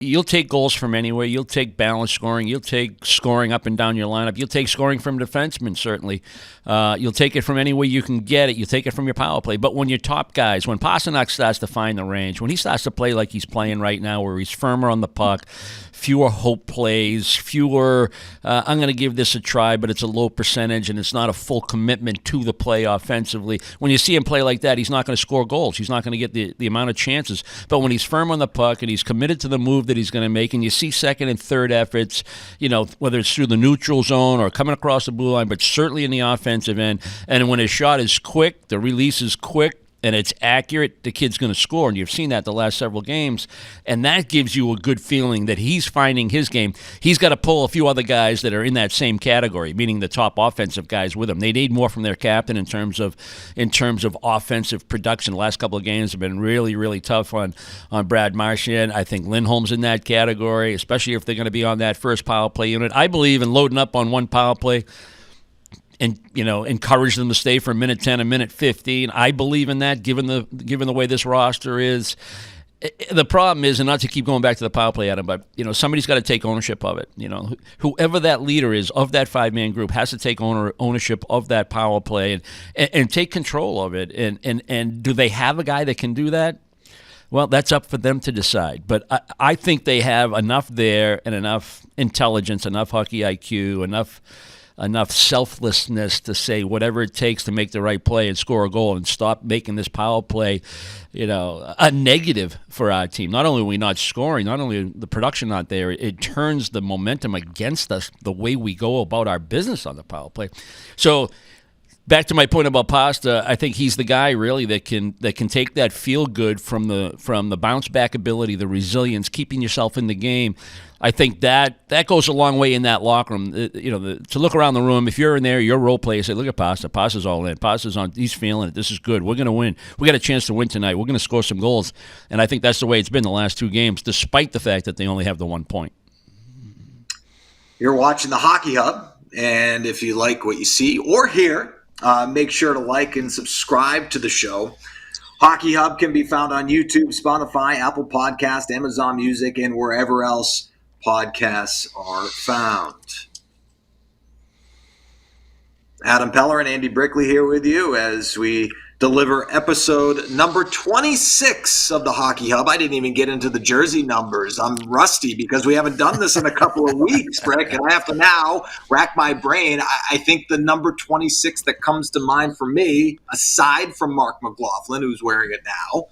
you'll take goals from anywhere. You'll take balanced scoring. You'll take scoring up and down your lineup. You'll take scoring from defensemen, certainly. You'll take it from any way you can get it. You'll take it from your power play. But when your top guys, when Pastrnak starts to find the range, when he starts to play like he's playing right now, where he's firmer on the puck, fewer hope plays, fewer, I'm going to give this a try, but it's a low percentage and it's not a full commitment to the play offensively. When you see him play like that, he's not going to score goals. He's not going to get the amount of chances. But when he's firm on the puck and he's committed to the move that he's going to make, and you see second and third efforts, whether it's through the neutral zone or coming across the blue line, but certainly in the offensive end, and when his shot is quick, the release is quick, and it's accurate, the kid's going to score. And you've seen that the last several games. And that gives you a good feeling that he's finding his game. He's got to pull a few other guys that are in that same category, meaning the top offensive guys with him. They need more from their captain in terms of offensive production. The last couple of games have been really, really tough on Brad Marchand. I think Lindholm's in that category, especially if they're going to be on that first power play unit. I believe in loading up on one power play and encourage them to stay for a minute 10, a minute 15. I believe in that, given the way this roster is. The problem is, and not to keep going back to the power play, Adam, but somebody's got to take ownership of it. Whoever that leader is of that 5-man group has to take ownership of that power play and take control of it. And do they have a guy that can do that? Well, that's up for them to decide. But I think they have enough there and enough intelligence, enough hockey IQ, enough selflessness to say whatever it takes to make the right play and score a goal and stop making this power play, a negative for our team. Not only are we not scoring, not only the production not there, it turns the momentum against us the way we go about our business on the power play. So back to my point about Pasta, I think he's the guy really that can take that feel good from the bounce back ability, the resilience, keeping yourself in the game. I think that goes a long way in that locker room. To look around the room, if you're in there, your role player, say, look at Pasta. Pasta's all in. Pasta's on. He's feeling it. This is good. We're going to win. We got a chance to win tonight. We're going to score some goals. And I think that's the way it's been the last 2 games, despite the fact that they only have the 1 point. You're watching the Hockey Hub, and if you like what you see or hear, make sure to like and subscribe to the show. Hockey Hub can be found on YouTube, Spotify, Apple Podcast, Amazon Music, and wherever else podcasts are found. Adam Peller and Andy Brickley here with you as we deliver episode number 26 of the Hockey Hub. I didn't even get into the jersey numbers. I'm rusty because we haven't done this in a couple of weeks, Brick, and I have to now rack my brain. I think the number 26 that comes to mind for me, aside from Mark McLaughlin, who's wearing it now,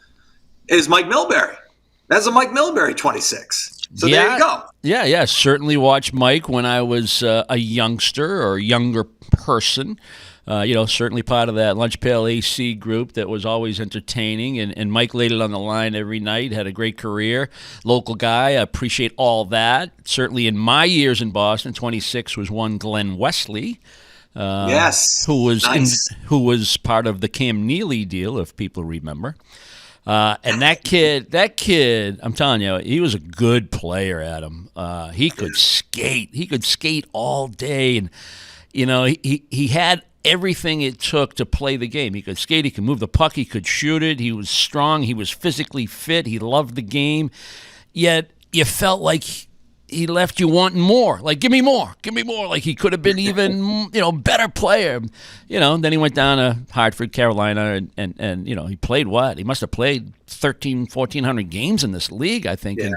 is Mike Milbury. That's a Mike Milbury 26. So there you go. Yeah. Certainly watched Mike when I was a youngster or younger person. Certainly part of that Lunch Pail AC group that was always entertaining. And Mike laid it on the line every night, had a great career. Local guy, I appreciate all that. Certainly in my years in Boston, 26 was one Glenn Wesley. Yes. Who was part of the Cam Neely deal, if people remember. And that kid, I'm telling you, he was a good player, Adam. He could skate. He could skate all day. And, he had everything it took to play the game. He could skate. He could move the puck. He could shoot it. He was strong. He was physically fit. He loved the game. Yet you felt like he left you wanting more. Like, give me more. Like he could have been even, better player. Then he went down to Hartford, Carolina, and he played what? He must have played 1,400 games in this league, I think. Yeah.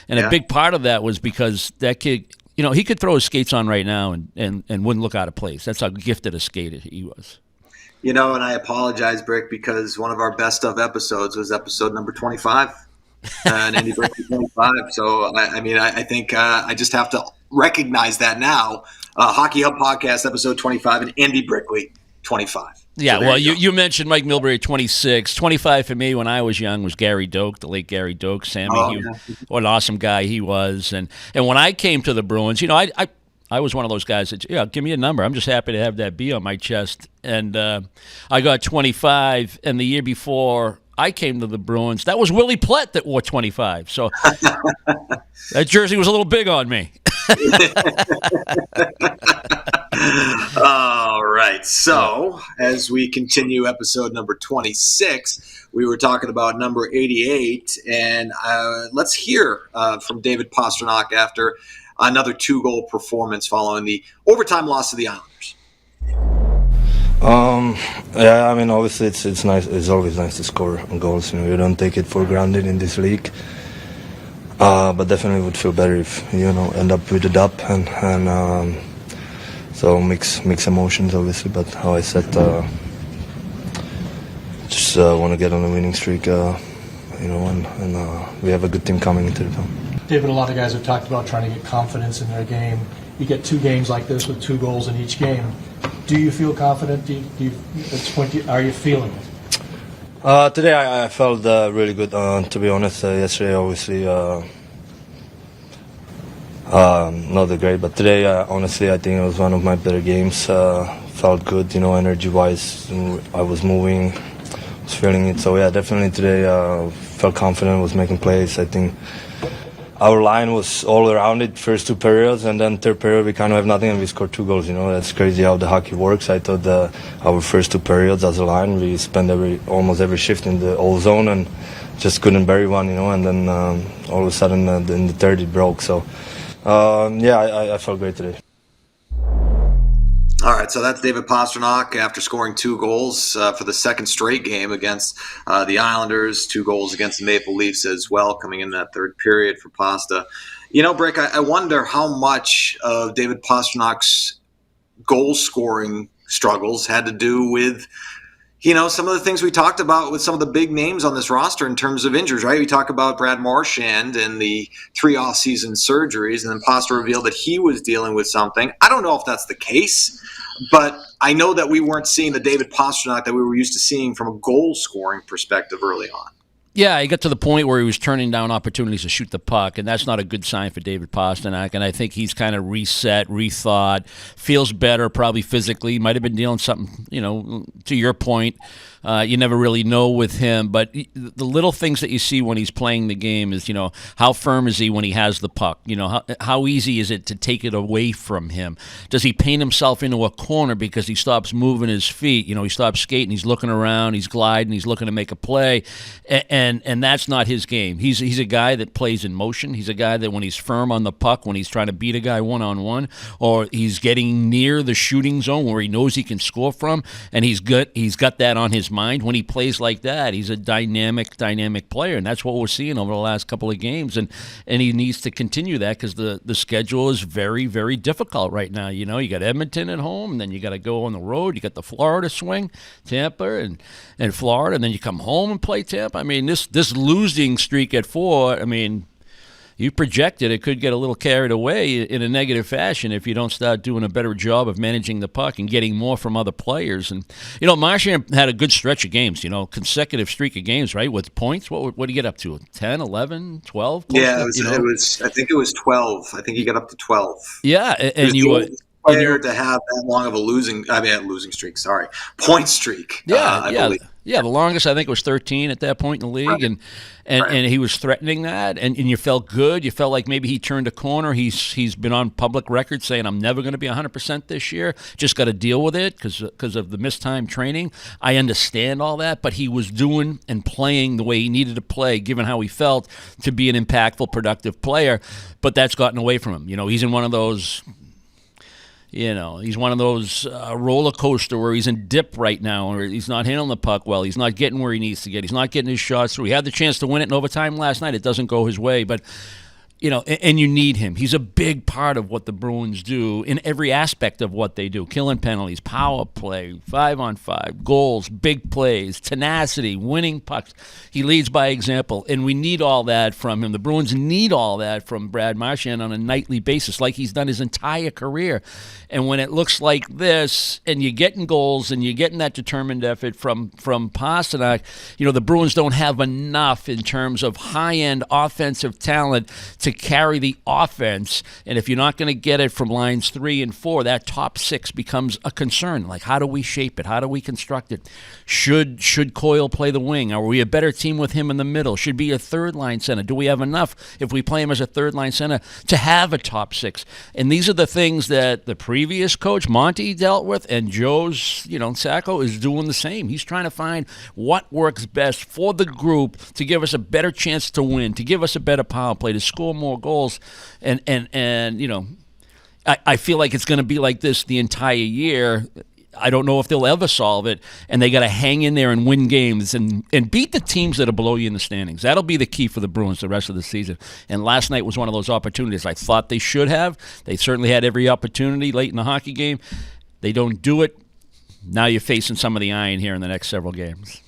And a big part of that was because that kid, he could throw his skates on right now and wouldn't look out of place. That's how gifted a skater he was. And I apologize, Brick, because one of our best of episodes was episode number 25. And Andy Brickley 25. So, I think I just have to recognize that now. Hockey Hub Podcast, episode 25, and Andy Brickley 25. Yeah, so you mentioned Mike Milbury 26. 25 for me when I was young was Gary Doak, the late Gary Doak. Sammy, what an awesome guy he was. And when I came to the Bruins, I was one of those guys that, give me a number. I'm just happy to have that B on my chest. And I got 25, and the year before I came to the Bruins, that was Willie Plett that wore 25. So that jersey was a little big on me. All right. So, as we continue episode number 26, we were talking about number 88. And let's hear from David Pastrnak after another 2-goal performance following the overtime loss to the Islanders. Yeah, I mean, obviously it's nice. It's always nice to score goals. You don't take it for granted in this league. But definitely would feel better if end up with a dub and so mix emotions obviously. But how I said, just want to get on a winning streak. And we have a good team coming into the town. David, a lot of guys have talked about trying to get confidence in their game. You get 2 games like this with 2 goals in each game. Do you feel confident? At this point, are you feeling it? Today I felt really good. To be honest, yesterday obviously not that great, but today honestly I think it was one of my better games. Felt good, energy-wise. I was moving, was feeling it. So yeah, definitely today felt confident. Was making plays. I think our line was all around it first 2 periods, and then third period we kind of have nothing and we scored 2 goals. That's crazy how the hockey works. I thought our first 2 periods as a line we spent almost every shift in the old zone and just couldn't bury one. And then all of a sudden in the third it broke. So I felt great today. All right, so that's David Pastrnak after scoring 2 goals for the second straight game against the Islanders, 2 goals against the Maple Leafs as well, coming in that third period for Pasta. Brick, I wonder how much of David Pasternak's goal-scoring struggles had to do with some of the things we talked about with some of the big names on this roster in terms of injuries, right? We talk about Brad Marchand and the 3 off-season surgeries, and then Pasta revealed that he was dealing with something. I don't know if that's the case, but I know that we weren't seeing the David Pastrnak that we were used to seeing from a goal-scoring perspective early on. Yeah, he got to the point where he was turning down opportunities to shoot the puck, and that's not a good sign for David Pastrnak. And I think he's kind of reset, rethought, feels better probably physically. Might have been dealing something, to your point. You never really know with him, but the little things that you see when he's playing the game is, how firm is he when he has the puck? How easy is it to take it away from him? Does he paint himself into a corner because he stops moving his feet? He stops skating, he's looking around, he's gliding, he's looking to make a play, and that's not his game. He's a guy that plays in motion. He's a guy that when he's firm on the puck, when he's trying to beat a guy one-on-one, or he's getting near the shooting zone where he knows he can score from, and he's got that on his mind. When he plays like that, he's a dynamic player, and that's what we're seeing over the last couple of games, and he needs to continue that because the schedule is very, very difficult right now. You got Edmonton at home, and then you got to go on the road. You got the Florida swing, Tampa and Florida, and then you come home and play Tampa. I mean, this losing streak at 4, you projected it could get a little carried away in a negative fashion if you don't start doing a better job of managing the puck and getting more from other players. And, Marchand had a good stretch of games, consecutive streak of games, right, with points. What did he get up to, 10, 11, 12? Yeah, it was. I think it was 12. I think he got up to 12. Yeah, and you were player to have that long of a point streak. Yeah, the longest I think was 13 at that point in the league, right. and he was threatening that, and you felt good. You felt like maybe he turned a corner. He's been on public record saying, I'm never going to be 100% this year. Just got to deal with it because of the missed time training. I understand all that, but he was doing and playing the way he needed to play, given how he felt, to be an impactful, productive player. But that's gotten away from him. He's in one of those. He's one of those roller coaster where he's in dip right now, or he's not handling the puck well. He's not getting where he needs to get. He's not getting his shots through. He had the chance to win it in overtime last night. It doesn't go his way, but and you need him. He's a big part of what the Bruins do in every aspect of what they do. Killing penalties, power play, 5-on-5, goals, big plays, tenacity, winning pucks. He leads by example, and we need all that from him. The Bruins need all that from Brad Marchand on a nightly basis, like he's done his entire career. And when it looks like this, and you're getting goals, and you're getting that determined effort from Pastrnak, the Bruins don't have enough in terms of high-end offensive talent to to carry the offense. And if you're not going to get it from lines 3 and 4, that top 6 becomes a concern. Like, how do we shape it? How do we construct it? Should Coyle play the wing? Are we a better team with him in the middle? Should be a third-line center? Do we have enough, if we play him as a third-line center, to have a top 6? And these are the things that the previous coach, Monty, dealt with, and Joe's, Sacco is doing the same. He's trying to find what works best for the group to give us a better chance to win, to give us a better power play, to score more goals. And I feel like it's going to be like this the entire year. I don't know if they'll ever solve it, and they got to hang in there and win games and beat the teams that are below you in the standings. That'll be the key for the Bruins the rest of the season. And last night was one of those opportunities I thought they should have. They certainly had every opportunity late in the hockey game. They don't do it. Now you're facing some of the iron here in the next several games.